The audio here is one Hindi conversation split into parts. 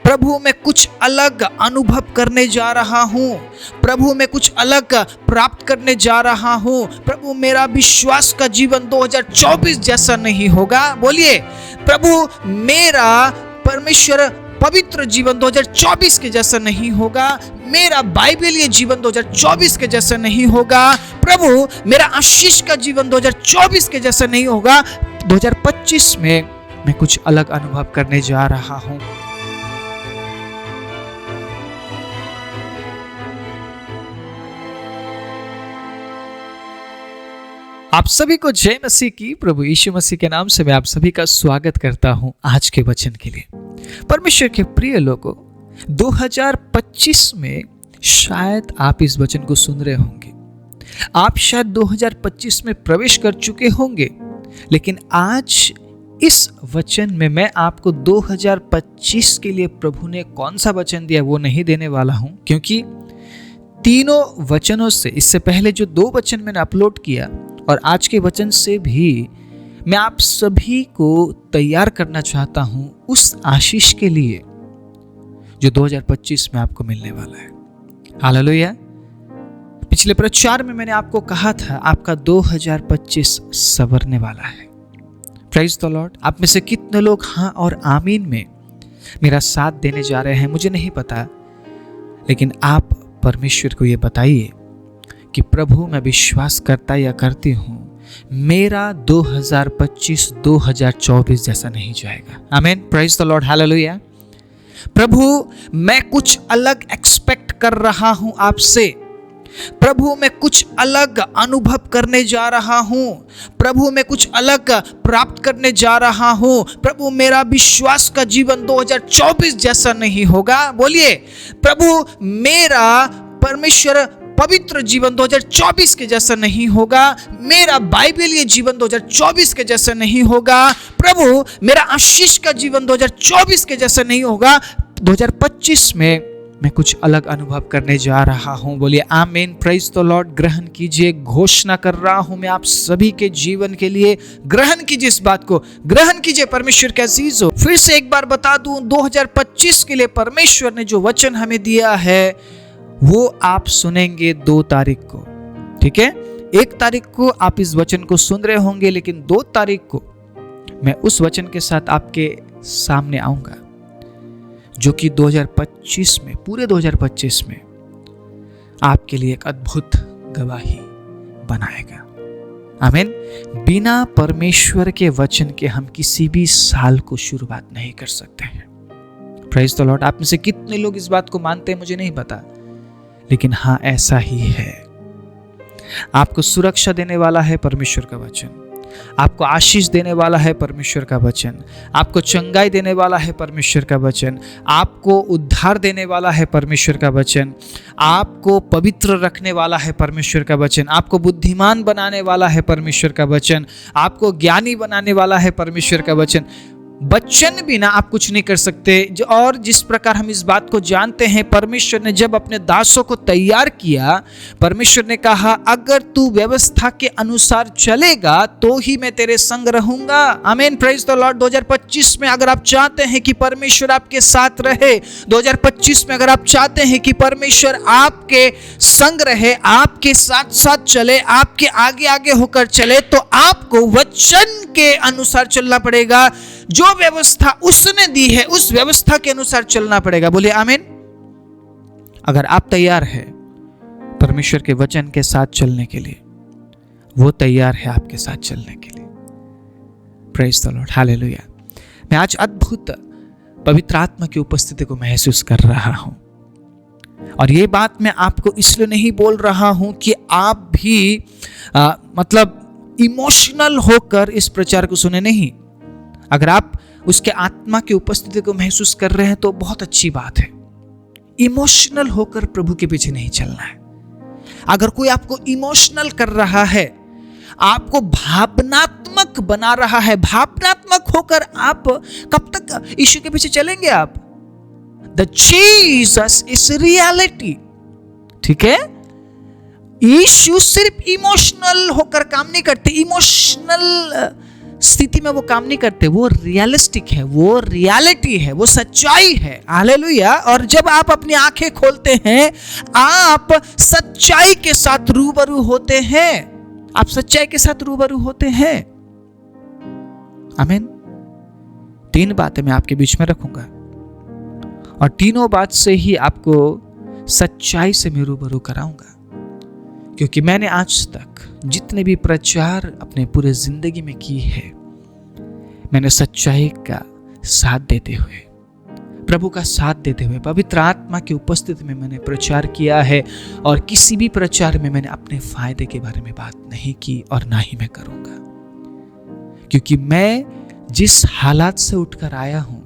प्रभु मैं कुछ अलग अनुभव करने जा रहा हूँ। प्रभु मैं कुछ अलग प्राप्त करने जा रहा हूँ। प्रभु मेरा विश्वास का जीवन 2024 जैसा नहीं होगा। बोलिए, प्रभु मेरा परमेश्वर पवित्र जीवन 2024 के जैसा नहीं होगा। मेरा बाइबलीय जीवन 2024 के जैसा नहीं होगा। प्रभु मेरा आशीष का जीवन 2024 के जैसा नहीं होगा। 2025 में मैं कुछ अलग अनुभव करने जा रहा हूँ। आप सभी को जय मसीह की। प्रभु यीशु मसीह के नाम से मैं आप सभी का स्वागत करता हूं आज के वचन के लिए। परमेश्वर के प्रिय लोगों, 2025 में शायद आप इस वचन को सुन रहे होंगे। आप शायद 2025 में प्रवेश कर चुके होंगे, लेकिन आज इस वचन में मैं आपको 2025 के लिए प्रभु ने कौन सा वचन दिया वो नहीं देने वाला हूं, क्योंकि तीनों वचनों से, इससे पहले जो 2 वचन मैंने अपलोड किया और आज के वचन से भी मैं आप सभी को तैयार करना चाहता हूं उस आशीष के लिए जो 2025 में आपको मिलने वाला है। हालेलुया। पिछले प्रचार में मैंने आपको कहा था आपका 2025 संवरने वाला है। Praise the Lord. आप में से कितने लोग हाँ और आमीन में मेरा साथ देने जा रहे हैं मुझे नहीं पता, लेकिन आप परमेश्वर को ये बताइए कि प्रभु मैं विश्वास करता या करती हूं मेरा 2025 2024 जैसा नहीं जाएगा। आमीन। Praise the Lord. हालेलुया। प्रभु मैं कुछ अलग एक्सपेक्ट कर रहा हूं आपसे। प्रभु मैं कुछ अलग अनुभव करने जा रहा हूं। प्रभु मैं कुछ अलग प्राप्त करने जा रहा हूं। प्रभु मेरा विश्वास का जीवन 2024 जैसा नहीं होगा। बोलिए, प्रभु मेरा परमेश्वर पवित्र जीवन 2024 के जैसा नहीं होगा। मेरा बाइबलीय जीवन 2024 के जैसा नहीं होगा। प्रभु मेरा आशीष का जीवन 2024 के जैसा नहीं होगा। 2025 में मैं कुछ अलग अनुभव करने जा रहा हूं। बोलिए आमीन। Praise the Lord. ग्रहण कीजिए। घोषणा कर रहा हूं मैं आप सभी के जीवन के लिए। ग्रहण कीजिए, इस बात को ग्रहण कीजिए। परमेश्वर के अजीज हो, फिर से एक बार बता दूं, 2025 के लिए परमेश्वर ने जो वचन हमें दिया है वो आप सुनेंगे 2 तारीख को। ठीक है, 1 तारीख को आप इस वचन को सुन रहे होंगे, लेकिन 2 तारीख को मैं उस वचन के साथ आपके सामने आऊंगा जो कि 2025 में, पूरे 2025 में आपके लिए एक अद्भुत गवाही बनाएगा। आमीन। बिना परमेश्वर के वचन के हम किसी भी साल को शुरुआत नहीं कर सकते हैं। Praise the Lord. आप में से कितने लोग इस बात को मानते हैं मुझे नहीं पता, लेकिन हाँ ऐसा ही है। आपको सुरक्षा देने वाला है परमेश्वर का वचन। आपको आशीष देने वाला है परमेश्वर का वचन। आपको चंगाई देने वाला है परमेश्वर का वचन। आपको उद्धार देने वाला है परमेश्वर का वचन। आपको पवित्र रखने वाला है परमेश्वर का वचन। आपको बुद्धिमान बनाने वाला है परमेश्वर का वचन। आपको ज्ञानी बनाने वाला है परमेश्वर का वचन। वचन बिना आप कुछ नहीं कर सकते। और जिस प्रकार हम इस बात को जानते हैं, परमेश्वर ने जब अपने दासों को तैयार किया, परमेश्वर ने कहा अगर तू व्यवस्था के अनुसार चलेगा तो ही मैं तेरे संग रहूंगा। आमीन। Praise the Lord. 2025 में अगर आप चाहते हैं कि परमेश्वर आपके साथ रहे, 2025 में अगर आप चाहते हैं कि परमेश्वर आपके संग रहे, आपके साथ साथ चले, आपके आगे आगे होकर चले, तो आपको वचन के अनुसार चलना पड़ेगा। जो व्यवस्था उसने दी है उस व्यवस्था के अनुसार चलना पड़ेगा। बोलिए आमीन। अगर आप तैयार हैं परमेश्वर के वचन के साथ चलने के लिए, वो तैयार है आपके साथ चलने के लिए। Praise the Lord. हालेलुया। मैं आज अद्भुत पवित्र आत्मा की उपस्थिति को महसूस कर रहा हूं, और ये बात मैं आपको इसलिए नहीं बोल रहा हूं कि आप भी इमोशनल होकर इस प्रचार को सुने। नहीं, अगर आप उसके आत्मा की उपस्थिति को महसूस कर रहे हैं तो बहुत अच्छी बात है। इमोशनल होकर प्रभु के पीछे नहीं चलना है। अगर कोई आपको इमोशनल कर रहा है, आपको भावनात्मक बना रहा है, भावनात्मक होकर आप कब तक यीशु के पीछे चलेंगे? आप द जीसस इज रियलिटी। ठीक है, यीशु सिर्फ इमोशनल होकर काम नहीं करते। इमोशनल स्थिति में वो काम नहीं करते, वो रियलिस्टिक है, वो रियलिटी है, वो सच्चाई है। हालेलुया। और जब आप अपनी आंखें खोलते हैं, आप सच्चाई के साथ रूबरू होते हैं, आप सच्चाई के साथ रूबरू होते हैं। आमीन। 3 बातें मैं आपके बीच में रखूंगा और तीनों बात से ही आपको सच्चाई से मैं रूबरू कराऊंगा, क्योंकि मैंने आज तक जितने भी प्रचार अपने पूरे जिंदगी में की है, मैंने सच्चाई का साथ देते हुए, प्रभु का साथ देते हुए, पवित्र आत्मा की उपस्थिति में मैंने प्रचार किया है। और किसी भी प्रचार में मैंने अपने फायदे के बारे में बात नहीं की और ना ही मैं करूंगा, क्योंकि मैं जिस हालात से उठकर आया हूं,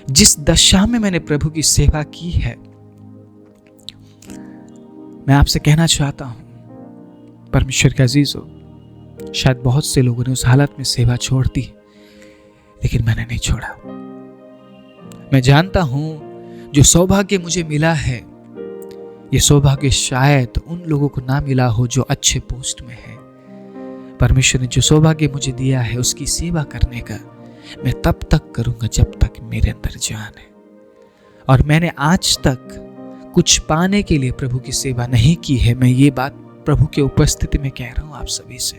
जिस दशा में मैंने प्रभु की सेवा की है, मैं आपसे कहना चाहता हूं, परमेश्वर के अजीजों, शायद बहुत से लोगों ने उस हालत में सेवा छोड़ दी, लेकिन मैंने नहीं छोड़ा। मैं जानता हूं जो सौभाग्य मुझे मिला है, ये सौभाग्य शायद उन लोगों को ना मिला हो जो अच्छे पोस्ट में है। परमेश्वर ने जो सौभाग्य मुझे दिया है, उसकी सेवा करने का मैं तब तक करूंगा जब तक मेरे अंदर जान है। और मैंने आज तक कुछ पाने के लिए प्रभु की सेवा नहीं की है। मैं ये बात प्रभु के उपस्थिति में कह रहा हूं आप सभी से।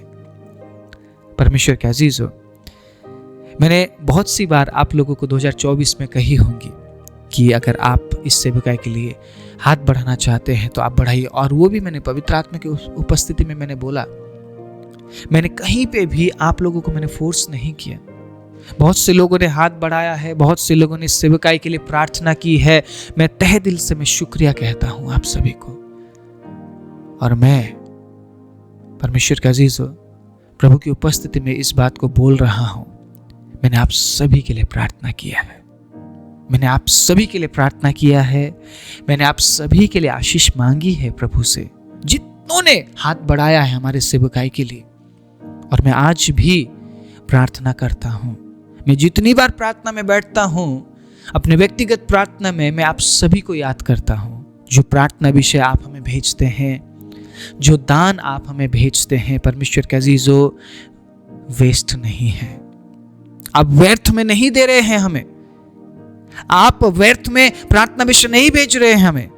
परमेश्वर के अजीजों, मैंने बहुत सी बार आप लोगों को 2024 में कही होंगी कि अगर आप इस सेवकाई के लिए हाथ बढ़ाना चाहते हैं तो आप बढ़ाइए। और वो भी मैंने पवित्र आत्मा की उपस्थिति में मैंने बोला। मैंने कहीं पे भी आप लोगों को मैंने फोर्स नहीं किया। बहुत से लोगों ने हाथ बढ़ाया है, बहुत से लोगों ने इस सेवकाई के लिए प्रार्थना की है। मैं तहे दिल से मैं शुक्रिया कहता हूं आप सभी को। और मैं परमेश्वर का अजीज, प्रभु की उपस्थिति में इस बात को बोल रहा हूं, मैंने आप सभी के लिए प्रार्थना किया है। मैंने आप सभी के लिए प्रार्थना किया है। मैंने आप सभी के लिए आशीष मांगी है प्रभु से, जितनों ने हाथ बढ़ाया है हमारे सेवकाई के लिए। और मैं आज भी प्रार्थना करता हूं। मैं जितनी बार प्रार्थना में बैठता हूं, अपने व्यक्तिगत प्रार्थना में मैं आप सभी को याद करता हूं। जो प्रार्थना विषय आप हमें भेजते हैं, जो दान आप हमें भेजते हैं, परमेश्वर के अजीजों, वेस्ट नहीं है। आप व्यर्थ में नहीं दे रहे हैं हमें। आप व्यर्थ में प्रार्थना विषय नहीं भेज रहे हैं हमें।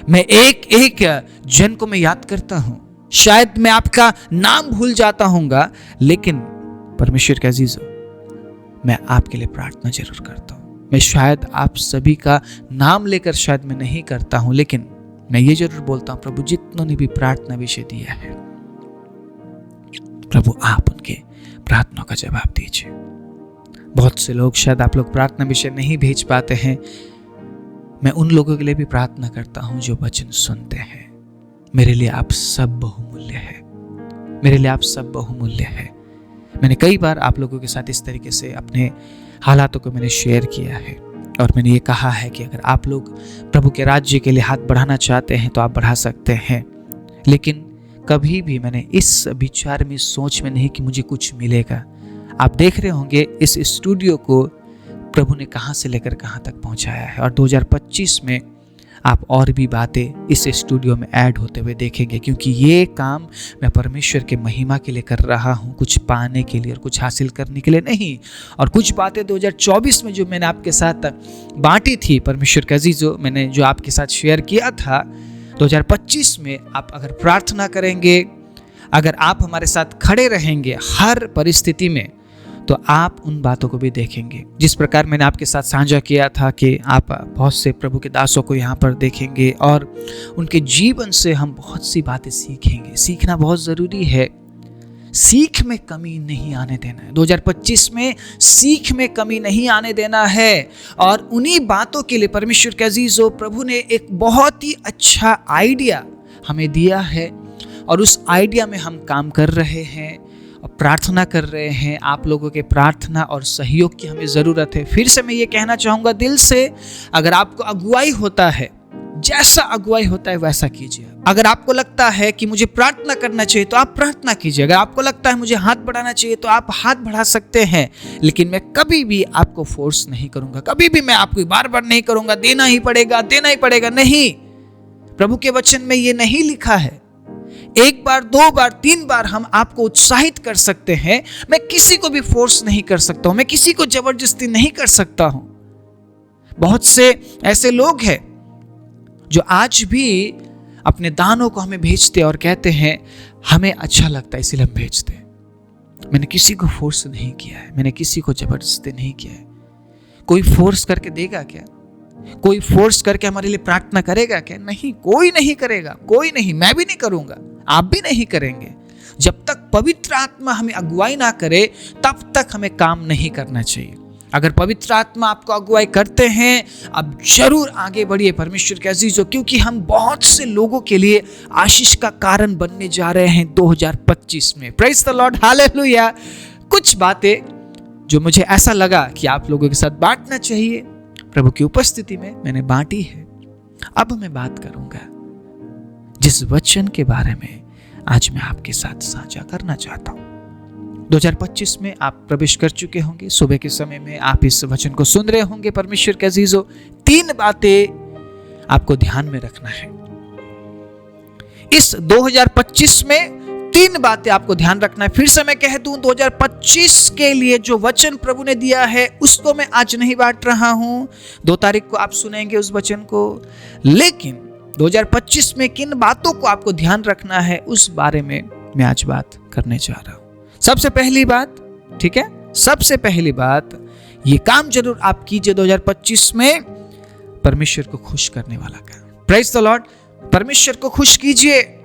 मैं एक एक जन को मैं याद करता हूं। शायद मैं आपका नाम भूल जाता हूंगा, लेकिन परमेश्वर के अजीजों, मैं आपके लिए प्रार्थना जरूर करता हूं। मैं शायद आप सभी का नाम लेकर शायद मैं नहीं करता हूं, लेकिन मैं ये जरूर बोलता हूं, प्रभु जितनों ने भी प्रार्थना विषय दिया है, प्रभु आप उनके प्रार्थना का जवाब दीजिए। बहुत से लोग, शायद आप लोग प्रार्थना विषय नहीं भेज पाते हैं। मैं उन लोगों के लिए भी प्रार्थना करता हूं जो वचन सुनते हैं। मेरे लिए आप सब बहुमूल्य है। मेरे लिए आप सब बहुमूल्य है। मैंने कई बार आप लोगों के साथ इस तरीके से अपने हालातों को मैंने शेयर किया है और मैंने ये कहा है कि अगर आप लोग प्रभु के राज्य के लिए हाथ बढ़ाना चाहते हैं तो आप बढ़ा सकते हैं। लेकिन कभी भी मैंने इस विचार में, सोच में नहीं कि मुझे कुछ मिलेगा। आप देख रहे होंगे इस स्टूडियो को प्रभु ने कहां से लेकर कहां तक पहुंचाया है। और 2025 में आप और भी बातें इस स्टूडियो में ऐड होते हुए देखेंगे, क्योंकि ये काम मैं परमेश्वर के महिमा के लिए कर रहा हूँ, कुछ पाने के लिए और कुछ हासिल करने के लिए नहीं। और कुछ बातें 2024 में जो मैंने आपके साथ बांटी थी, परमेश्वर का अजीजों, मैंने जो आपके साथ शेयर किया था, 2025 में आप अगर प्रार्थना करेंगे, अगर आप हमारे साथ खड़े रहेंगे हर परिस्थिति में, तो आप उन बातों को भी देखेंगे। जिस प्रकार मैंने आपके साथ साझा किया था कि आप बहुत से प्रभु के दासों को यहाँ पर देखेंगे और उनके जीवन से हम बहुत सी बातें सीखेंगे। सीखना बहुत ज़रूरी है। सीख में कमी नहीं आने देना है। 2025 में सीख में कमी नहीं आने देना है। और उन्हीं बातों के लिए परमेश्वर के अजीजों, प्रभु ने एक बहुत ही अच्छा आइडिया हमें दिया है और उस आइडिया में हम काम कर रहे हैं, प्रार्थना कर रहे हैं। आप लोगों के प्रार्थना और सहयोग की हमें ज़रूरत है। फिर से मैं ये कहना चाहूँगा दिल से, अगर आपको अगुवाई होता है, जैसा अगुवाई होता है वैसा कीजिए। अगर आपको लगता है कि मुझे प्रार्थना करना चाहिए तो आप प्रार्थना कीजिए। अगर आपको लगता है मुझे हाथ बढ़ाना चाहिए तो आप हाथ बढ़ा सकते हैं। लेकिन मैं कभी भी आपको फोर्स नहीं करूँगा, कभी भी मैं आपको बार बार नहीं करूँगा देना ही पड़ेगा, देना ही पड़ेगा। नहीं, प्रभु के वचन में ये नहीं लिखा है। एक बार, 2 बार, 3 बार हम आपको उत्साहित कर सकते हैं। मैं किसी को भी फोर्स नहीं कर सकता हूं, मैं किसी को जबरदस्ती नहीं कर सकता हूं। बहुत से ऐसे लोग हैं जो आज भी अपने दानों को हमें भेजते और कहते हैं हमें अच्छा लगता है इसलिए हम भेजते हैं। मैंने किसी को फोर्स नहीं किया है, मैंने किसी को जबरदस्ती नहीं किया है। कोई फोर्स करके देगा क्या? कोई फोर्स करके हमारे लिए प्रार्थना करेगा क्या? नहीं, कोई नहीं करेगा, कोई नहीं। मैं भी नहीं करूंगा, आप भी नहीं करेंगे। जब तक पवित्र आत्मा हमें अगुवाई ना करे तब तक हमें काम नहीं करना चाहिए। अगर पवित्र आत्मा आपको अगुवाई करते हैं, अब जरूर आगे बढ़िए परमेश्वर के अजीजों, क्योंकि हम बहुत से लोगों के लिए आशीष का कारण बनने जा रहे हैं 2025 में। Praise the Lord, hallelujah. कुछ बातें जो मुझे ऐसा लगा कि आप लोगों के साथ बांटना चाहिए, प्रभु की उपस्थिति में मैंने बांटी है। अब मैं बात करूंगा जिस वचन के बारे में आज मैं आपके साथ साझा करना चाहता हूं। 2025 में आप प्रवेश कर चुके होंगे, सुबह के समय में आप इस वचन को सुन रहे होंगे। परमेश्वर के अजीजों, 3 बातें आपको ध्यान में रखना है। इस 2025 में 3 बातें आपको ध्यान रखना है। फिर से मैं कह दूं, 2025 के लिए जो वचन प्रभु ने दिया है उसको मैं आज नहीं बांट रहा हूं। 2 तारीख को आप सुनेंगे उस वचन को, लेकिन 2025 में किन बातों को आपको ध्यान रखना है उस बारे में मैं आज बात करने जा रहा हूं। सबसे पहली बात, ठीक है, सबसे पहली बात, ये काम जरूर आप कीजिए 2025 में, परमेश्वर को खुश करने वाला काम। Praise the Lord. परमेश्वर को खुश कीजिए।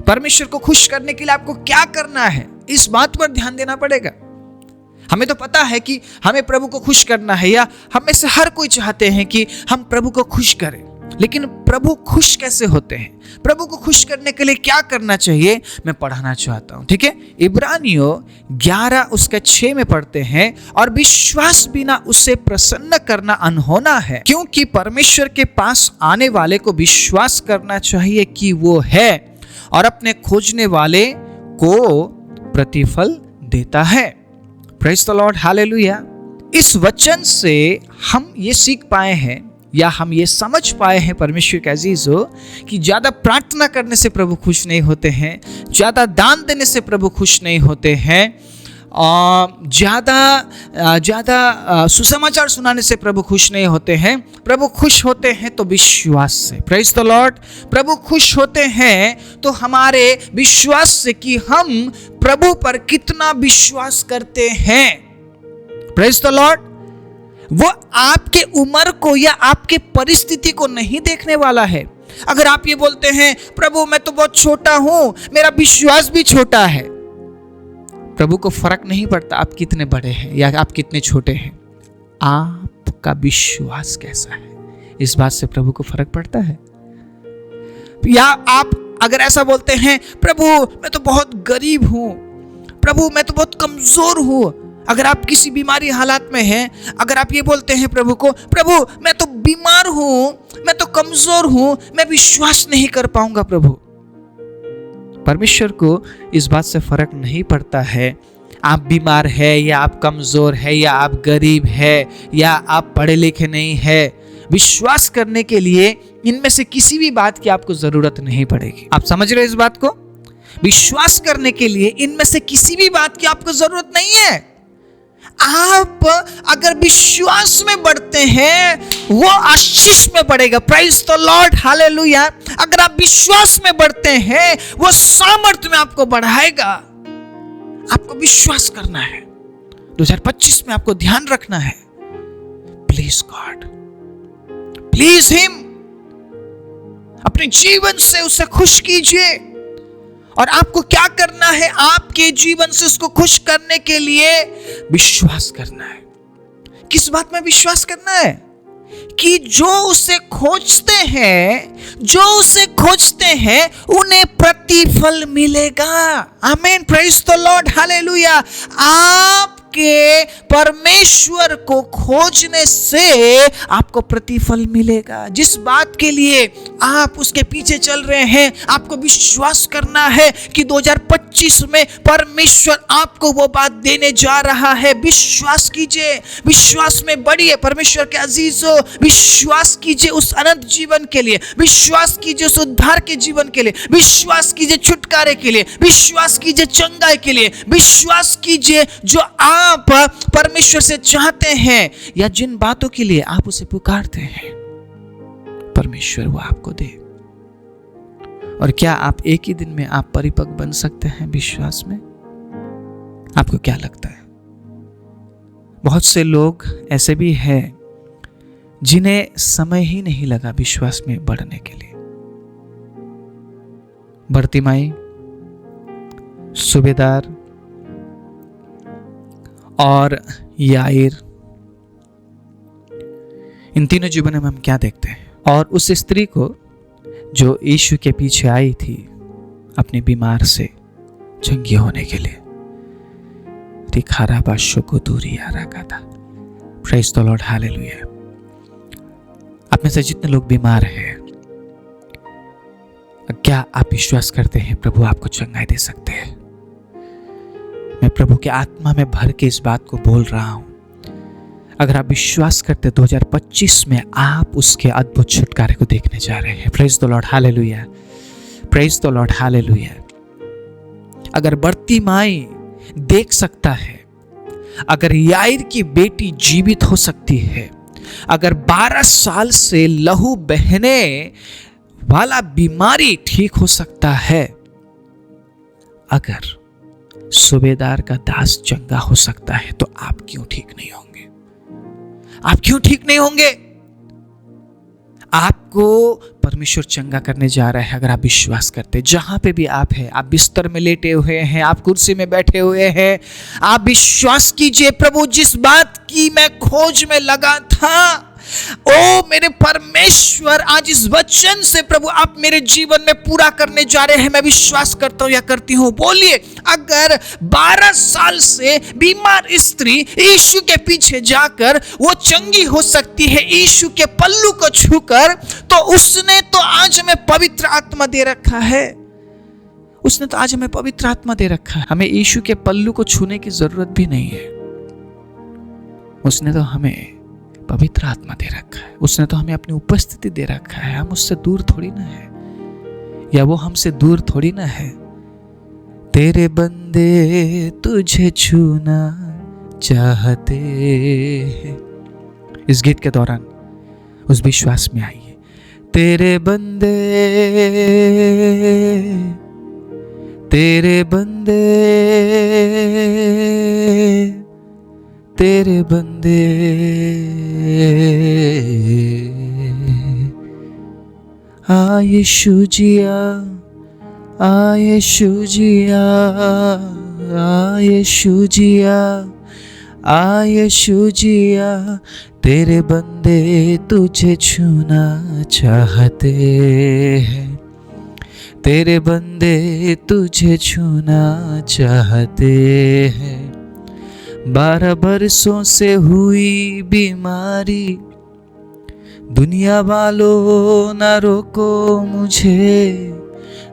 परमेश्वर को खुश करने के लिए आपको क्या करना है, इस बात पर ध्यान देना पड़ेगा। हमें तो पता है कि हमें प्रभु को खुश करना है, या हम में से हर कोई चाहते हैं कि हम प्रभु को खुश करें, लेकिन प्रभु खुश कैसे होते हैं? प्रभु को खुश करने के लिए क्या करना चाहिए, मैं पढ़ाना चाहता हूं। ठीक है, इब्रानियों 11:6 में पढ़ते हैं, और विश्वास बिना उसे प्रसन्न करना अनहोना है, क्योंकि परमेश्वर के पास आने वाले को विश्वास करना चाहिए कि वो है और अपने खोजने वाले को प्रतिफल देता है। Praise the Lord, hallelujah. इस वचन से हम ये सीख पाए हैं, या हम ये समझ पाए हैं परमेश्वर के अजीजों, कि ज्यादा प्रार्थना करने से प्रभु खुश नहीं होते हैं, ज्यादा दान देने से प्रभु खुश नहीं होते हैं, ज्यादा सुसमाचार सुनाने से प्रभु खुश नहीं होते हैं। प्रभु खुश होते हैं तो विश्वास से। Praise the Lord. प्रभु खुश होते हैं तो हमारे विश्वास से, कि हम प्रभु पर कितना विश्वास करते हैं। Praise the Lord. वो आपके उम्र को या आपके परिस्थिति को नहीं देखने वाला है। अगर आप ये बोलते हैं प्रभु मैं तो बहुत छोटा हूं, मेरा विश्वास भी छोटा है, प्रभु को फर्क नहीं पड़ता आप कितने बड़े हैं या आप कितने छोटे हैं, आपका विश्वास कैसा है, इस बात से प्रभु को फर्क पड़ता है। या आप अगर ऐसा बोलते हैं प्रभु मैं तो बहुत गरीब हूं, प्रभु मैं तो बहुत कमजोर हूं, अगर आप किसी बीमारी हालात में हैं, अगर आप ये बोलते हैं प्रभु को प्रभु मैं तो बीमार हूं, मैं तो कमजोर हूं, मैं विश्वास नहीं कर पाऊंगा प्रभु, परमेश्वर को इस बात से फर्क नहीं पड़ता है आप बीमार है या आप कमजोर है या आप गरीब है या आप पढ़े लिखे नहीं है। विश्वास करने के लिए इनमें से किसी भी बात की आपको जरूरत नहीं पड़ेगी। आप समझ रहे हैं इस बात को? विश्वास करने के लिए इनमें से किसी भी बात की आपको जरूरत नहीं है। आप अगर विश्वास में बढ़ते हैं वो आशीष में बढ़ेगा। Praise the Lord, hallelujah. अगर आप विश्वास में बढ़ते हैं वो सामर्थ्य में आपको बढ़ाएगा। आपको विश्वास करना है। 2025 में आपको ध्यान रखना है, प्लीज गॉड, प्लीज हिम, अपने जीवन से उसे खुश कीजिए। और आपको क्या करना है? आपके जीवन से उसको खुश करने के लिए विश्वास करना है। किस बात में विश्वास करना है? कि जो उसे खोजते हैं उन्हें प्रतिफल मिलेगा। आमीन, प्रेज द लॉर्ड, हालेलुया। आप के परमेश्वर को खोजने से आपको प्रतिफल मिलेगा। जिस बात के लिए आप उसके पीछे चल रहे हैं, आपको विश्वास करना है कि 2025 में परमेश्वर आपको वो बात देने जा रहा है। विश्वास कीजिए, विश्वास में बढ़िए परमेश्वर के अजीजों। विश्वास कीजिए उस अनंत जीवन के लिए, विश्वास कीजिए उस उद्धार के जीवन के लिए, विश्वास कीजिए छुटकारे के लिए, विश्वास कीजिए चंगाई के लिए, विश्वास कीजिए जो आप परमेश्वर से चाहते हैं या जिन बातों के लिए आप उसे पुकारते हैं, परमेश्वर वो आपको दे। और क्या आप एक ही दिन में आप परिपक्व बन सकते हैं विश्वास में? आपको क्या लगता है? बहुत से लोग ऐसे भी हैं जिन्हें समय ही नहीं लगा विश्वास में बढ़ने के लिए। बर्तिमाई, सूबेदार और याईर, इन तीनों जीवन में हम क्या देखते हैं? और उस स्त्री को जो यीशु के पीछे आई थी अपने बीमार से चंगी होने के लिए, रिखारा बाशो को दूरी आ रखा था। Praise the Lord, hallelujah. आप में से जितने लोग बीमार हैं, क्या आप विश्वास करते हैं प्रभु आपको चंगाई दे सकते हैं? मैं प्रभु के आत्मा में भर के इस बात को बोल रहा हूं। अगर आप विश्वास करते 2025 में आप उसके अद्भुत छुटकारे को देखने जा रहे हैं। Praise the Lord, hallelujah. Praise the Lord, hallelujah. अगर बर्तिमाई देख सकता है, अगर याईर की बेटी जीवित हो सकती है, अगर 12 साल से लहू बहने वाला बीमारी ठीक हो सकता है, अगर सूबेदार का दास चंगा हो सकता है, तो आप क्यों ठीक नहीं होंगे? आप क्यों ठीक नहीं होंगे? आपको परमेश्वर चंगा करने जा रहा है। अगर आप विश्वास करते, जहां पे भी आप हैं, आप बिस्तर में लेटे हुए हैं, आप कुर्सी में बैठे हुए हैं, आप विश्वास कीजिए प्रभु जिस बात की मैं खोज में लगा था, ओ मेरे परमेश्वर, आज इस वचन से प्रभु आप मेरे जीवन में पूरा करने जा रहे हैं। मैं विश्वास करता हूं या करती हूं। बोलिए, अगर 12 साल से बीमार स्त्री यीशु के पीछे जाकर वो चंगी हो सकती है यीशु के पल्लू को छूकर, तो उसने तो आज हमें पवित्र आत्मा दे रखा है। उसने तो आज हमें पवित्र आत्मा दे रखा है। हमें यीशु के पल्लू को छूने की जरूरत भी नहीं है। उसने तो हमें पवित्र आत्मा दे रखा है। उसने तो हमें अपनी उपस्थिति दे रखा है। हम उससे दूर थोड़ी ना है, या वो हमसे दूर थोड़ी ना है। तेरे बंदे तुझे छूना चाहते हैं। इस गीत के दौरान उस विश्वास में आइए। तेरे बंदे, तेरे बंदे, तेरे बंदे, आ यीशु जिया, आ यीशु जिया, आ यीशु जिया, आ यीशु जिया। तेरे बंदे तुझे छूना चाहते हैं। तेरे बंदे तुझे छूना चाहते हैं। 12 बरसों से हुई बीमारी, दुनिया वालों ना रोको मुझे,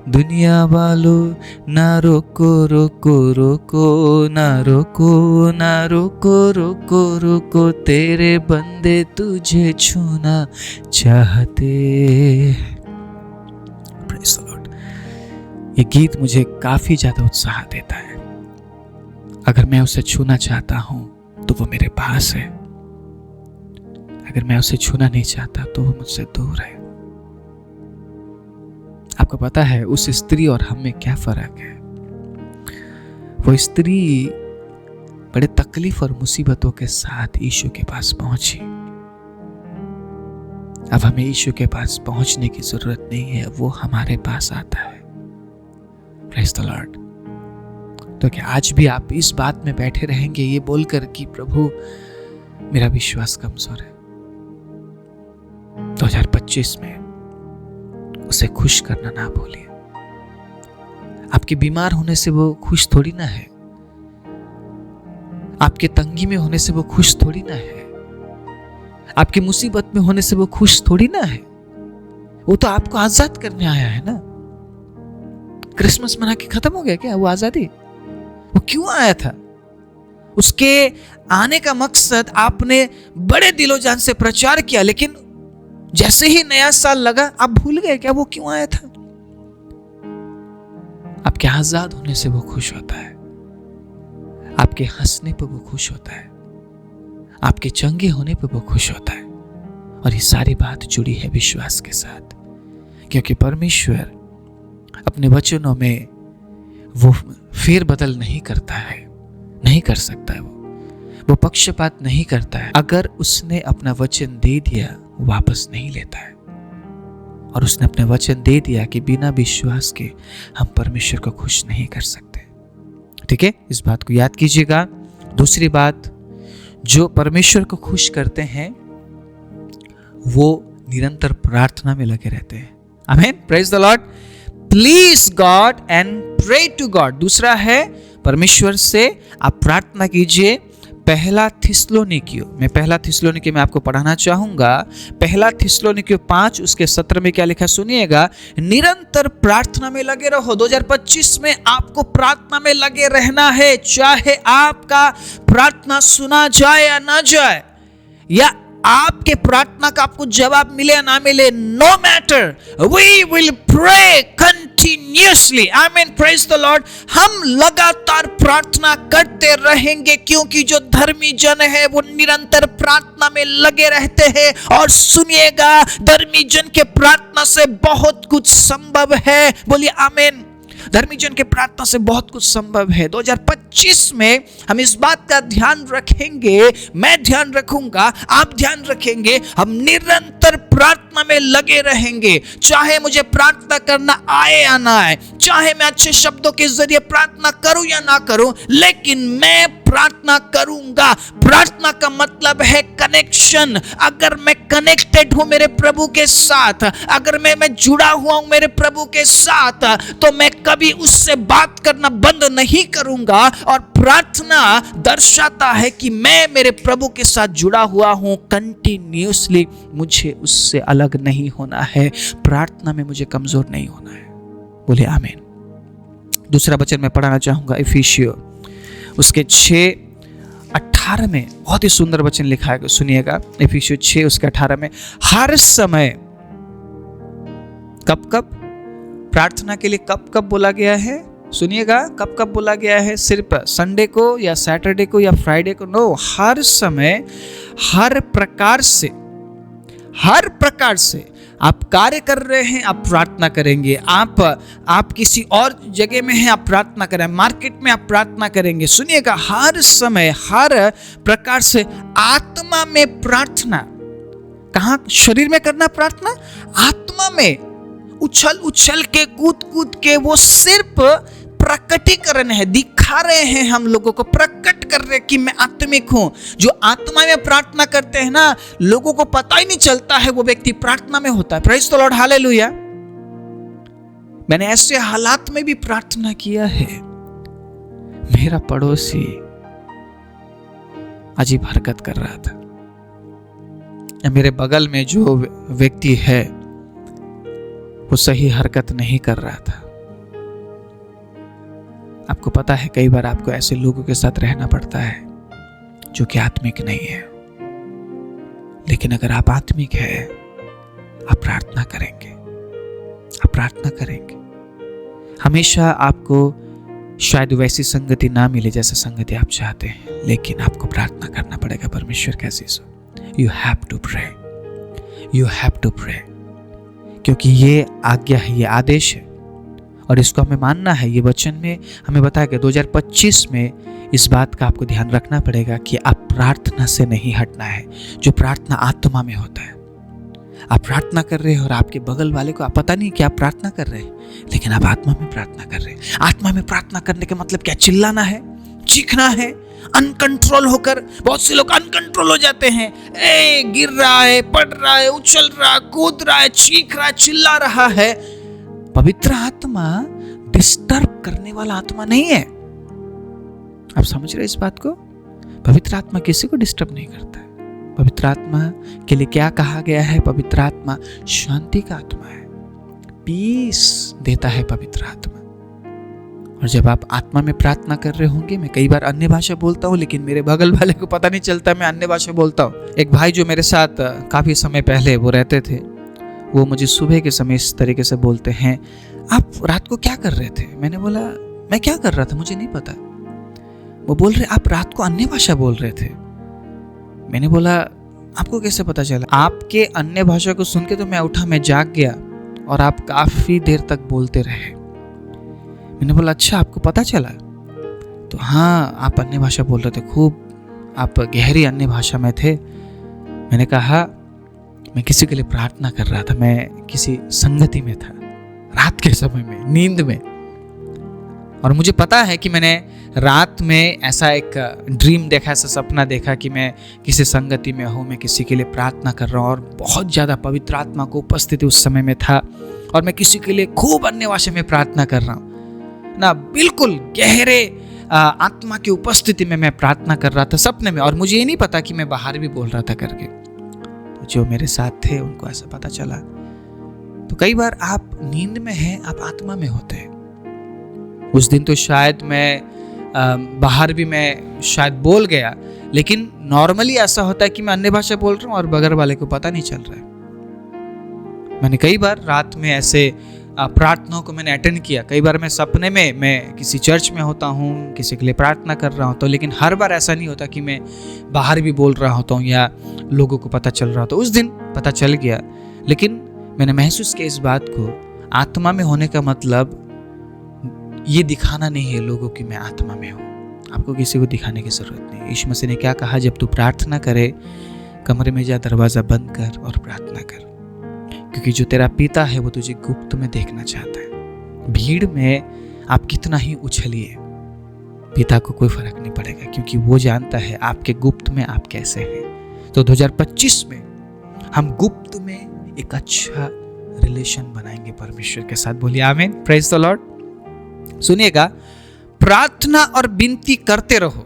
दुनिया वालों ना रोको, रोको रोको ना रोको, ना रोको, रोको रोको। तेरे बंदे तुझे छूना चाहते। Praise the Lord. ये गीत मुझे काफी ज्यादा उत्साह देता है। अगर मैं उसे छूना चाहता हूं तो वो मेरे पास है। अगर मैं उसे छूना नहीं चाहता तो वो मुझसे दूर है। आपको पता है उस स्त्री और हम में क्या फर्क है? वो स्त्री बड़े तकलीफ और मुसीबतों के साथ यीशु के पास पहुंची। अब हमें यीशु के पास पहुंचने की जरूरत नहीं है, वो हमारे पास आता है। Praise the Lord. तो क्या आज भी आप इस बात में बैठे रहेंगे ये बोलकर कि प्रभु मेरा विश्वास कमजोर है? 2025 में उसे खुश करना ना भूलिए। आपके बीमार होने से वो खुश थोड़ी ना है। आपके तंगी में होने से वो खुश थोड़ी ना है, आपकी मुसीबत में होने से वो खुश थोड़ी ना है। वो तो आपको आजाद करने आया है ना। क्रिसमस मना के खत्म हो गया क्या वो आजादी? वो क्यों आया था? उसके आने का मकसद आपने बड़े दिलो जान से प्रचार किया, लेकिन जैसे ही नया साल लगा आप भूल गए क्या वो क्यों आया था? आपके आजाद होने से वो खुश होता है, आपके हंसने पर वो खुश होता है, आपके चंगे होने पर वो खुश होता है। और ये सारी बात जुड़ी है विश्वास के साथ, क्योंकि परमेश्वर अपने वचनों में वो फेर बदल नहीं करता है, नहीं कर सकता है। वो पक्षपात नहीं करता है। अगर उसने अपना वचन दे दिया वापस नहीं लेता है, और उसने अपने वचन दे दिया कि बिना विश्वास के हम परमेश्वर को खुश नहीं कर सकते। ठीक है, इस बात को याद कीजिएगा। दूसरी बात, जो परमेश्वर को खुश करते हैं वो निरंतर प्रार्थना में लगे रहते हैं। Amen, praise the Lord. Please God and pray to God. दूसरा है परमेश्वर से आप प्रार्थना कीजिए। पहला थिस्सलुनीकियों में आपको पढ़ाना चाहूंगा। पहला थिस्सलुनीकियों 5 उसके 17 में क्या लिखा सुनिएगा। निरंतर प्रार्थना में लगे रहो। 2025 में आपको प्रार्थना में लगे रहना है, चाहे आपका प्रार्थना सुना जाए या ना जाए, या आपके प्रार्थना का आपको जवाब मिले या ना मिले, no matter, we will pray continuously. Amen, praise the Lord. हम लगातार प्रार्थना करते रहेंगे, क्योंकि जो धर्मी जन है वो निरंतर प्रार्थना में लगे रहते हैं। और सुनिएगा, धर्मी जन के प्रार्थना से बहुत कुछ संभव है। बोलिए आमीन। धर्मी जन के प्रार्थना से बहुत कुछ संभव है। 2025 में हम इस बात का ध्यान रखेंगे, मैं ध्यान रखूंगा, आप ध्यान रखेंगे। हम निरंतर प्रार्थना में लगे रहेंगे, चाहे मुझे प्रार्थना करना आए या ना आए, चाहे मैं अच्छे शब्दों के जरिए प्रार्थना करूं या ना करूं, लेकिन मैं प्रार्थना करूंगा। प्रार्थना का मतलब है कनेक्शन। अगर मैं कनेक्टेड हूं मेरे प्रभु के साथ, अगर मैं जुड़ा हुआ हूं मेरे प्रभु के साथ, तो मैं कभी उससे बात करना बंद नहीं करूंगा। और प्रार्थना दर्शाता है कि मैं मेरे प्रभु के साथ जुड़ा हुआ हूं कंटिन्यूअसली। मुझे उससे अलग नहीं होना है, प्रार्थना में मुझे कमजोर नहीं होना है। बोले आमीन। दूसरा वचन मैं पढ़ाना चाहूंगा, इफिसियों उसके 6:18 में बहुत ही सुंदर वचन लिखा है, सुनिएगा। इफिसियों 6 उसके 18 में, हर समय कब कब प्रार्थना के लिए कब कब बोला गया है, सुनिएगा, कब कब बोला गया है? सिर्फ संडे को या सैटरडे को या फ्राइडे को? नो, हर समय, हर प्रकार से आप कार्य कर रहे हैं, आप प्रार्थना करेंगे। आप किसी और जगह में हैं, आप प्रार्थना करें। मार्केट में आप प्रार्थना करेंगे। सुनिएगा, हर समय, हर प्रकार से आत्मा में प्रार्थना। कहां? शरीर में करना प्रार्थना, आत्मा में उछल के कूद के वो सिर्फ प्रकटीकरण है, दिखा रहे हैं हम लोगों को, प्रकट कर रहे हैं कि मैं आत्मिक हूं। जो आत्मा में प्रार्थना करते हैं ना, लोगों को पता ही नहीं चलता है वो व्यक्ति प्रार्थना में होता है। Praise the Lord, hallelujah. मैंने ऐसे हालात में भी प्रार्थना किया है। मेरा पड़ोसी अजीब हरकत कर रहा था, या मेरे बगल में जो व्यक्ति है वो सही हरकत नहीं कर रहा था। आपको पता है, कई बार आपको ऐसे लोगों के साथ रहना पड़ता है जो कि आत्मिक नहीं है। लेकिन अगर आप आत्मिक है, आप प्रार्थना करेंगे, आप प्रार्थना करेंगे। हमेशा आपको शायद वैसी संगति ना मिले जैसा संगति आप चाहते हैं, लेकिन आपको प्रार्थना करना पड़ेगा। परमेश्वर कैसे so, you have to pray, you have to pray, क्योंकि ये आज्ञा है, ये आदेश है, और इसको हमें मानना है। ये वचन में हमें बताया गया। 2025 में इस बात का आपको ध्यान रखना पड़ेगा कि आप प्रार्थना से नहीं हटना है। जो प्रार्थना आत्मा में होता है, आप प्रार्थना कर रहे हैं और आपके बगल वाले को आप पता नहीं कि आप प्रार्थना कर रहे हैं, लेकिन आप आत्मा में प्रार्थना कर रहे हैं। आत्मा में प्रार्थना करने का मतलब क्या? चिल्लाना है, चीखना है, अनकंट्रोल होकर। बहुत से लोग अनकंट्रोल हो जाते हैं, गिर रहा है, पड़ रहा है, उछल रहा है, कूद रहा है, चीख रहा है, चिल्ला रहा है। पवित्र आत्मा डिस्टर्ब करने वाला आत्मा नहीं है। आप समझ रहे इस बात को? पवित्र आत्मा किसी को डिस्टर्ब नहीं करता है। पवित्र आत्मा के लिए क्या कहा गया है? पवित्र आत्मा शांति का आत्मा है, पीस देता है पवित्र आत्मा। और जब आप आत्मा में प्रार्थना कर रहे होंगे, मैं कई बार अन्य भाषा बोलता हूँ, लेकिन मेरे बगल वाले को पता नहीं चलता मैं अन्य भाषा बोलता हूँ। एक भाई जो मेरे साथ काफी समय पहले वो रहते थे, वो मुझे सुबह के समय इस तरीके से बोलते हैं, आप रात को क्या कर रहे थे? मैंने बोला मैं क्या कर रहा था मुझे नहीं पता। वो बोल रहे आप रात को अन्य भाषा बोल रहे थे। मैंने बोला आपको कैसे पता चला? आपके अन्य भाषा को सुन के तो मैं उठा, मैं जाग गया और आप काफी देर तक बोलते रहे। मैंने बोला अच्छा आपको पता चला? तो हाँ, आप अन्य भाषा बोल रहे थे, खूब आप गहरी अन्य भाषा में थे। मैंने कहा मैं किसी के लिए प्रार्थना कर रहा था, मैं किसी संगति में था रात के समय में, नींद में। और मुझे पता है कि मैंने रात में ऐसा एक ड्रीम देखा, ऐसा सपना देखा कि मैं किसी संगति में हूँ, मैं किसी के लिए प्रार्थना कर रहा हूँ और बहुत ज़्यादा पवित्र आत्मा को उपस्थिति उस समय में था और मैं किसी के लिए खूब अन्य भाषा में प्रार्थना कर रहा हूँ ना, बिल्कुल गहरे आत्मा की उपस्थिति में मैं प्रार्थना कर रहा था सपने में। और मुझे ये नहीं पता कि मैं बाहर भी बोल रहा था करके। तो जो मेरे साथ थे उनको ऐसा पता चला। तो कई बार आप नींद में हैं, आप आत्मा में होते हैं। उस दिन तो शायद मैं बाहर भी मैं शायद बोल गया, लेकिन नॉर्मली ऐसा होता है कि मैं अन्य भाषा बोल रहा हूँ और बगल वाले को पता नहीं चल रहा है। मैंने कई बार रात में ऐसे प्रार्थनाओं को मैंने अटेंड किया। कई बार मैं सपने में मैं किसी चर्च में होता हूँ, किसी के लिए प्रार्थना कर रहा हूँ, तो लेकिन हर बार ऐसा नहीं होता कि मैं बाहर भी बोल रहा होता हूँ या लोगों को पता चल रहा हो। तो उस दिन पता चल गया, लेकिन मैंने महसूस किया इस बात को, आत्मा में होने का मतलब ये दिखाना नहीं है लोगों की मैं आत्मा में हूँ। आपको किसी को दिखाने की जरूरत नहीं। यीशु मसीह ने क्या कहा? जब तू प्रार्थना करे, कमरे में जा, दरवाजा बंद कर और प्रार्थना कर, क्योंकि जो तेरा पिता है वो तुझे गुप्त में देखना चाहता है। भीड़ में आप कितना ही उछलिए, पिता को कोई फर्क नहीं पड़ेगा, क्योंकि वो जानता है आपके गुप्त में आप कैसे हैं। तो 2025 में हम गुप्त में एक अच्छा रिलेशन बनाएंगे परमेश्वर के साथ। बोलिए आमीन, प्रेज द लॉर्ड। सुनिएगा, प्रार्थना और विनती करते रहो,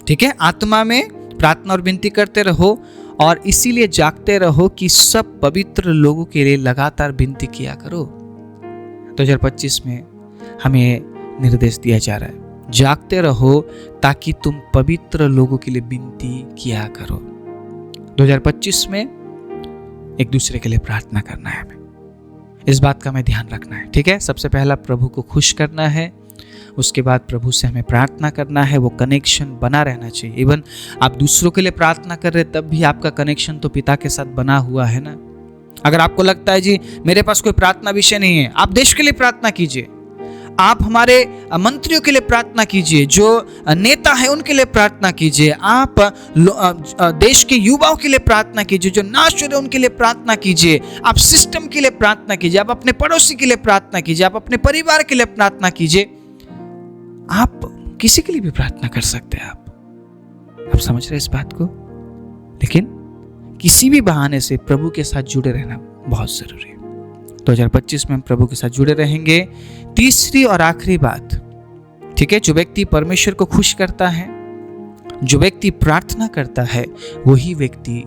ठीक है? आत्मा में प्रार्थना और विनती करते रहो और इसीलिए जागते रहो कि सब पवित्र लोगों के लिए लगातार विनती किया करो। 2025 में हमें निर्देश दिया जा रहा है, जागते रहो ताकि तुम पवित्र लोगों के लिए विनती किया करो। 2025 में एक दूसरे के लिए प्रार्थना करना है, हमें इस बात का हमें ध्यान रखना है, ठीक है? सबसे पहला प्रभु को खुश करना है, उसके बाद प्रभु से हमें प्रार्थना करना है। वो कनेक्शन बना रहना चाहिए। इवन आप दूसरों के लिए प्रार्थना कर रहे तब भी आपका कनेक्शन तो पिता के साथ बना हुआ है ना। अगर आपको लगता है जी मेरे पास कोई प्रार्थना विषय नहीं है, आप देश के लिए प्रार्थना कीजिए, आप हमारे मंत्रियों के लिए प्रार्थना कीजिए, जो नेता है उनके लिए प्रार्थना कीजिए, आप देश के युवाओं के लिए प्रार्थना कीजिए, जो नाश हो रहे उनके लिए प्रार्थना कीजिए, आप सिस्टम के लिए प्रार्थना कीजिए, आप अपने पड़ोसी के लिए प्रार्थना कीजिए, आप अपने परिवार के लिए प्रार्थना कीजिए, आप किसी के लिए भी प्रार्थना कर सकते हैं। आप समझ रहे हैं इस बात को? लेकिन किसी भी बहाने से प्रभु के साथ जुड़े रहना बहुत जरूरी है। 2025 में हम प्रभु के साथ जुड़े रहेंगे। तीसरी और आखिरी बात, ठीक है, जो व्यक्ति परमेश्वर को खुश करता है, जो व्यक्ति प्रार्थना करता है, वही व्यक्ति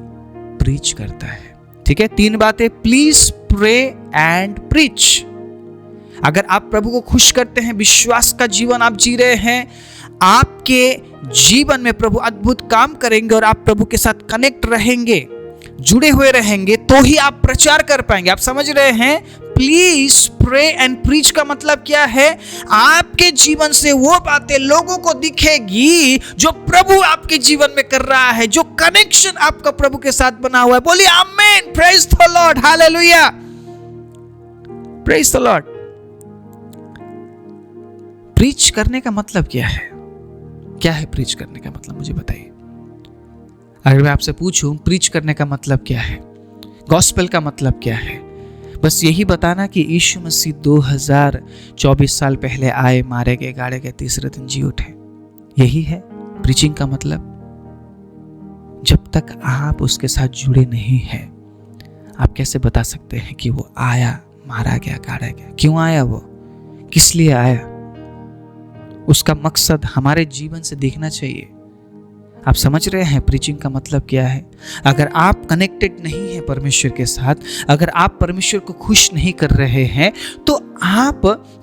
प्रीच करता है, ठीक है? 3 बातें, प्लीज प्रे एंड प्रीच। अगर आप प्रभु को खुश करते हैं, विश्वास का जीवन आप जी रहे हैं, आपके जीवन में प्रभु अद्भुत काम करेंगे और आप प्रभु के साथ कनेक्ट रहेंगे, जुड़े हुए रहेंगे, तो ही आप प्रचार कर पाएंगे। आप समझ रहे हैं? प्लीज प्रे एंड प्रीच का मतलब क्या है? आपके जीवन से वो बातें लोगों को दिखेगी जो प्रभु आपके जीवन में कर रहा है, जो कनेक्शन आपका प्रभु के साथ बना हुआ है। बोलिए आमीन, praise the Lord, hallelujah, praise the Lord. Preach करने का मतलब क्या है? क्या है प्रीच करने का मतलब, मुझे बताइए। अगर मैं आपसे पूछूं प्रीच करने का मतलब क्या है, गॉस्पेल का मतलब क्या है, बस यही बताना कि यीशु मसीह 2024 साल पहले आए, मारे गए, गाड़े गए, तीसरे दिन जी उठे, यही है प्रीचिंग का मतलब। जब तक आप उसके साथ जुड़े नहीं हैं, आप कैसे बता सकते हैं कि वो आया, मारा गया, गाड़ा गया? क्यों आया? वो किस लिए आया? उसका मकसद हमारे जीवन से दिखना चाहिए। आप समझ रहे हैं प्रीचिंग का मतलब क्या है? अगर आप कनेक्टेड नहीं हैं परमेश्वर के साथ, अगर आप परमेश्वर को खुश नहीं कर रहे हैं, तो आप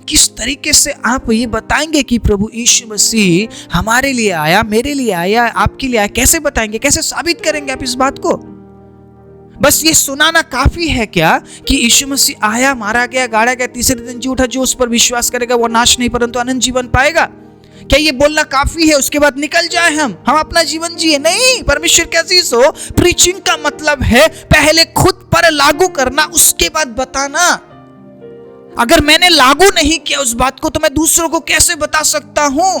किस तरीके से आप ये बताएंगे कि प्रभु यीशु मसीह हमारे लिए आया, मेरे लिए आया, आपके लिए आया? कैसे बताएंगे, कैसे साबित करेंगे आप इस बात को? बस ये सुनाना काफी है क्या कि यीशु मसीह आया, मारा गया, गाड़ा गया, तीसरे दिन जी उठा, जो उस पर विश्वास करेगा वो नाश नहीं परंतु अनंत जीवन पाएगा? क्या ये बोलना काफी है? उसके बाद निकल जाए हम अपना जीवन जिए? नहीं। परमेश्वर के अजीजों, प्रीचिंग का मतलब है पहले खुद पर लागू करना, उसके बाद बताना। अगर मैंने लागू नहीं किया उस बात को, तो मैं दूसरों को कैसे बता सकता हूं?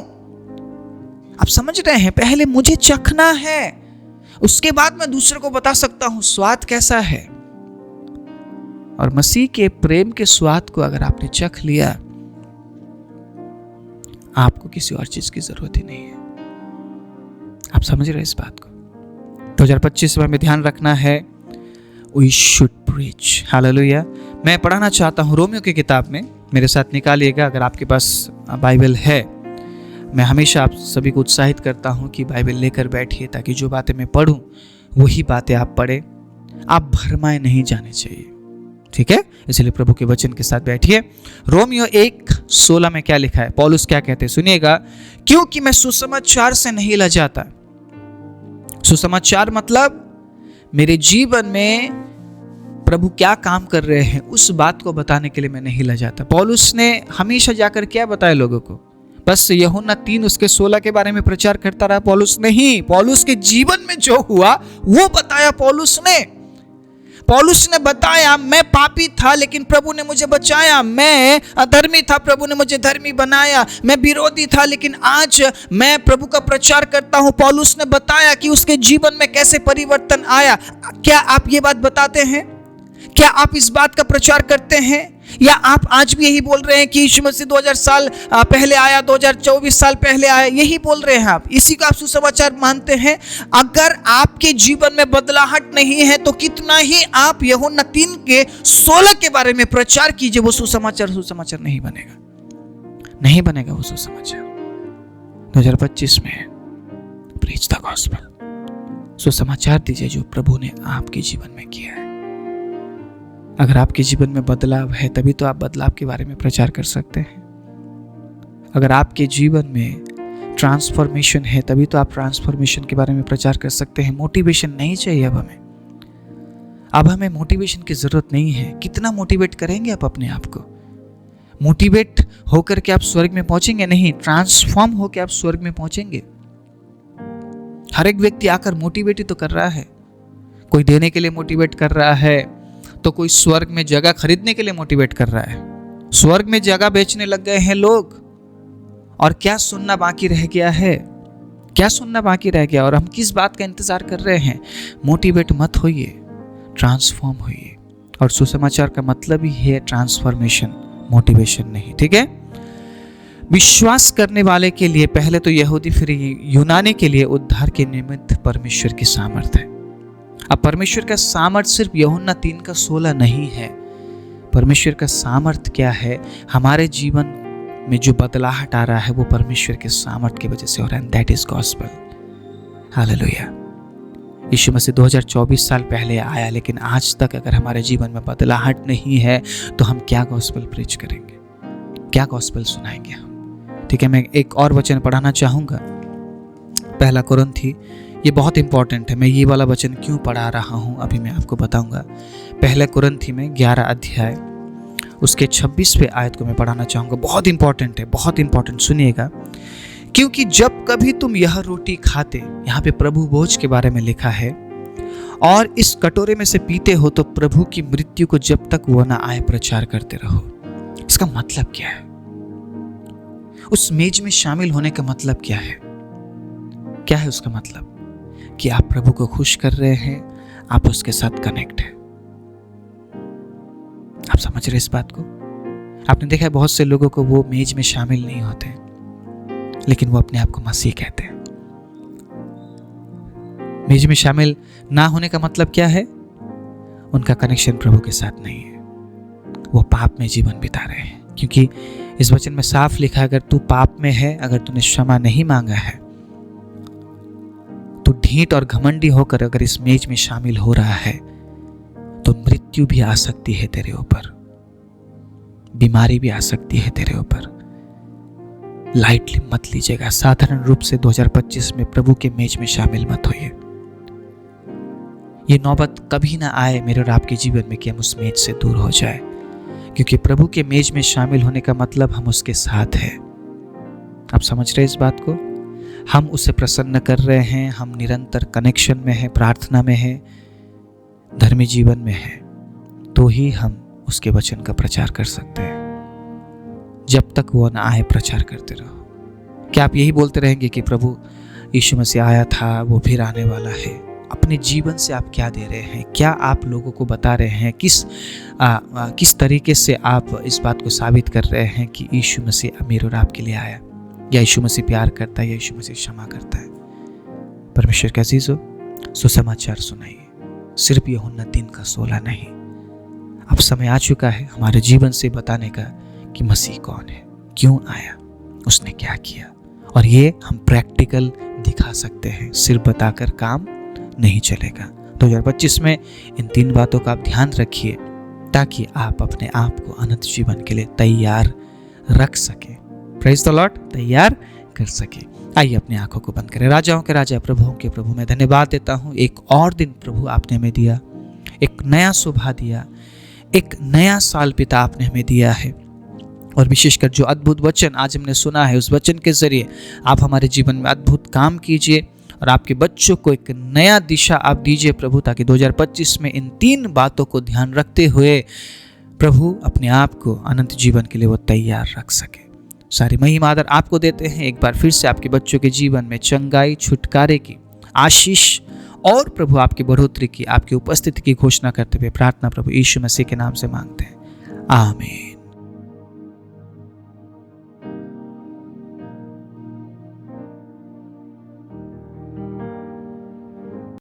आप समझ रहे हैं? पहले मुझे चखना है, उसके बाद मैं दूसरों को बता सकता हूं स्वाद कैसा है। और मसीह के प्रेम के स्वाद को अगर आपने चख लिया, आपको किसी और चीज की जरूरत ही नहीं है। आप समझ रहे हैं इस बात को? 2025 में हमें ध्यान रखना है, वी शुड प्रीच। हालेलुया। मैं पढ़ाना चाहता हूं रोमियो की किताब में, मेरे साथ निकालिएगा अगर आपके पास बाइबल है। मैं हमेशा आप सभी को उत्साहित करता हूं कि बाइबल लेकर बैठिए, ताकि जो बातें मैं पढ़ूं वही बातें आप पढ़ें, आप भरमाए नहीं जाने चाहिए। ठीक है, इसलिए प्रभु के वचन के साथ बैठिए। रोमियो 1:16 में क्या लिखा है? पौलुस क्या कहते हैं सुनिएगा। क्योंकि मैं सुसमाचार से नहीं लजाता। सुसमाचार मतलब मेरे जीवन में प्रभु क्या काम कर रहे हैं, उस बात को बताने के लिए मैं नहीं लजाता। पौलुस ने हमेशा जाकर क्या बताया लोगों को? बस यूहन्ना 3:16 के बारे में प्रचार करता रहा पौलुस? नहीं, पौलुस के जीवन में जो हुआ वो बताया पौलुस ने बताया, मैं पापी था लेकिन प्रभु ने मुझे बचाया, मैं अधर्मी था, प्रभु ने मुझे धर्मी बनाया, मैं विरोधी था लेकिन आज मैं प्रभु का प्रचार करता हूं। पौलुस ने बताया कि उसके जीवन में कैसे परिवर्तन आया। क्या आप ये बात बताते हैं? क्या आप इस बात का प्रचार करते हैं? या आप आज भी यही बोल रहे हैं कि यीशु मसीह 2000 साल पहले आया, 2024 साल पहले आया, यही बोल रहे हैं आप? इसी का आप सुसमाचार मानते हैं? अगर आपके जीवन में बदलाहट नहीं है तो कितना ही आप यूहन्ना 3:16 के बारे में प्रचार कीजिए, वो सुसमाचार नहीं बनेगा वो सुसमाचार। 2025 में प्रीच द गॉस्पेल, सुसमाचार दीजिए जो प्रभु ने आपके जीवन में किया है। अगर आपके जीवन में बदलाव है तभी तो आप बदलाव के बारे में प्रचार कर सकते हैं। अगर आपके जीवन में ट्रांसफॉर्मेशन है तभी तो आप ट्रांसफॉर्मेशन के बारे में प्रचार कर सकते हैं। मोटिवेशन नहीं चाहिए अब हमें मोटिवेशन की जरूरत नहीं है। कितना मोटिवेट करेंगे आप अपने आप को? मोटिवेट होकर के आप स्वर्ग में पहुंचेंगे नहीं, ट्रांसफॉर्म होकर आप स्वर्ग में पहुंचेंगे। हर एक व्यक्ति आकर मोटिवेट ही तो कर रहा है। कोई देने के लिए मोटिवेट कर रहा है, तो कोई स्वर्ग में जगह खरीदने के लिए मोटिवेट कर रहा है। स्वर्ग में जगह बेचने लग गए हैं लोग। और क्या सुनना बाकी रह गया है? और हम किस बात का इंतजार कर रहे हैं? मोटिवेट मत होइए, ट्रांसफॉर्म होइए। और सुसमाचार का मतलब ही है ट्रांसफॉर्मेशन, मोटिवेशन नहीं। ठीक है। विश्वास करने वाले के लिए, पहले तो यहूदी फिर यूनानी के लिए, उद्धार के निमित्त परमेश्वर की सामर्थ है। अब परमेश्वर का सामर्थ सिर्फ यूहन्ना 3:16 नहीं है। परमेश्वर का सामर्थ क्या है? हमारे जीवन में जो बदलाहट आ रहा है वो परमेश्वर के सामर्थ की वजह से हो रहा है। That is gospel. हालेलुया। यीशु मसीह 2024 साल पहले आया, लेकिन आज तक अगर हमारे जीवन में बदलाहट नहीं है तो हम क्या गॉस्पेल प्रीच करेंगे, क्या गॉस्पेल सुनाएंगे हम? ठीक है, मैं एक और वचन पढ़ाना चाहूंगा, 1 कुरिन्थी। ये बहुत इंपॉर्टेंट है। मैं ये वाला वचन क्यों पढ़ा रहा हूँ अभी मैं आपको बताऊंगा। 1 कुरिन्थी में 11 अध्याय उसके 26वें आयत को मैं पढ़ाना चाहूँगा। बहुत इंपॉर्टेंट है, बहुत इंपॉर्टेंट। सुनिएगा। क्योंकि जब कभी तुम यह रोटी खाते, यहाँ पे प्रभु भोज के बारे में लिखा है, और इस कटोरे में से पीते हो तो प्रभु की मृत्यु को जब तक वो ना आए प्रचार करते रहो। इसका मतलब क्या है? उस मेज में शामिल होने का मतलब क्या है? क्या है उसका मतलब? कि आप प्रभु को खुश कर रहे हैं, आप उसके साथ कनेक्ट हैं। आप समझ रहे इस बात को? आपने देखा है बहुत से लोगों को वो मेज में शामिल नहीं होते, लेकिन वो अपने आप को मसीह कहते हैं। मेज में शामिल ना होने का मतलब क्या है? उनका कनेक्शन प्रभु के साथ नहीं है, वो पाप में जीवन बिता रहे हैं। क्योंकि इस वचन में साफ लिखा है, अगर तू पाप में है, अगर तूने क्षमा नहीं मांगा है, प्रभु ढीठ और घमंडी होकर अगर इस मेज में शामिल हो रहा है तो मृत्यु भी आ सकती है तेरे ऊपर, बीमारी भी आ सकती है तेरे ऊपर। लाइटली मत लीजिएगा। साधारण रूप से 2025 में प्रभु के मेज में शामिल मत होइए। ये नौबत कभी ना आए मेरे और आपके जीवन में कि हम उस मेज से दूर हो जाए, क्योंकि प्रभु के मेज में शामिल होने का मतलब हम उसके साथ हैं। आप समझ रहे इस बात को? हम उसे प्रसन्न कर रहे हैं, हम निरंतर कनेक्शन में हैं, प्रार्थना में हैं, धर्मी जीवन में हैं, तो ही हम उसके वचन का प्रचार कर सकते हैं। जब तक वो ना आए प्रचार करते रहो। क्या आप यही बोलते रहेंगे कि प्रभु यीशु मसीह आया था, वो फिर आने वाला है? अपने जीवन से आप क्या दे रहे हैं? क्या आप लोगों को बता रहे हैं? किस तरीके से आप इस बात को साबित कर रहे हैं कि यीशु मसीह मेरे और आपके लिए आया, या यीशु मसीह प्यार करता है, या यीशु मसीह क्षमा करता है? परमेश्वर का अजीजों, सुसमाचार सुनाइए। सिर्फ यूहन्ना 3 का 16 नहीं, अब समय आ चुका है हमारे जीवन से बताने का कि मसीह कौन है, क्यों आया, उसने क्या किया, और ये हम प्रैक्टिकल दिखा सकते हैं। सिर्फ बताकर काम नहीं चलेगा। 2025 में इन 3 बातों का आप ध्यान रखिए ताकि आप अपने आप को अनंत जीवन के लिए तैयार रख सके। प्रेज द लॉर्ड, तैयार कर सके। आइए अपनी आंखों को बंद करें। राजाओं के राजा, प्रभुओं के प्रभु, मैं धन्यवाद देता हूँ। एक और दिन प्रभु आपने हमें दिया, एक नया सुबह दिया, एक नया साल पिता आपने हमें दिया है। और विशेषकर जो अद्भुत वचन आज हमने सुना है, उस वचन के जरिए आप हमारे जीवन में अद्भुत काम कीजिए और आपके बच्चों को एक नया दिशा आप दीजिए प्रभु, ताकि 2025 में इन 3 बातों को ध्यान रखते हुए प्रभु अपने आप को अनंत जीवन के लिए वो तैयार रख सके। सारी महिमा आदर आपको देते हैं। एक बार फिर से आपके बच्चों के जीवन में चंगाई, छुटकारे की, आशीष और प्रभु आपकी बढ़ोतरी की, आपकी उपस्थिति की घोषणा करते हुए प्रार्थना प्रभु यीशु मसीह के नाम से मांगते हैं, आमीन।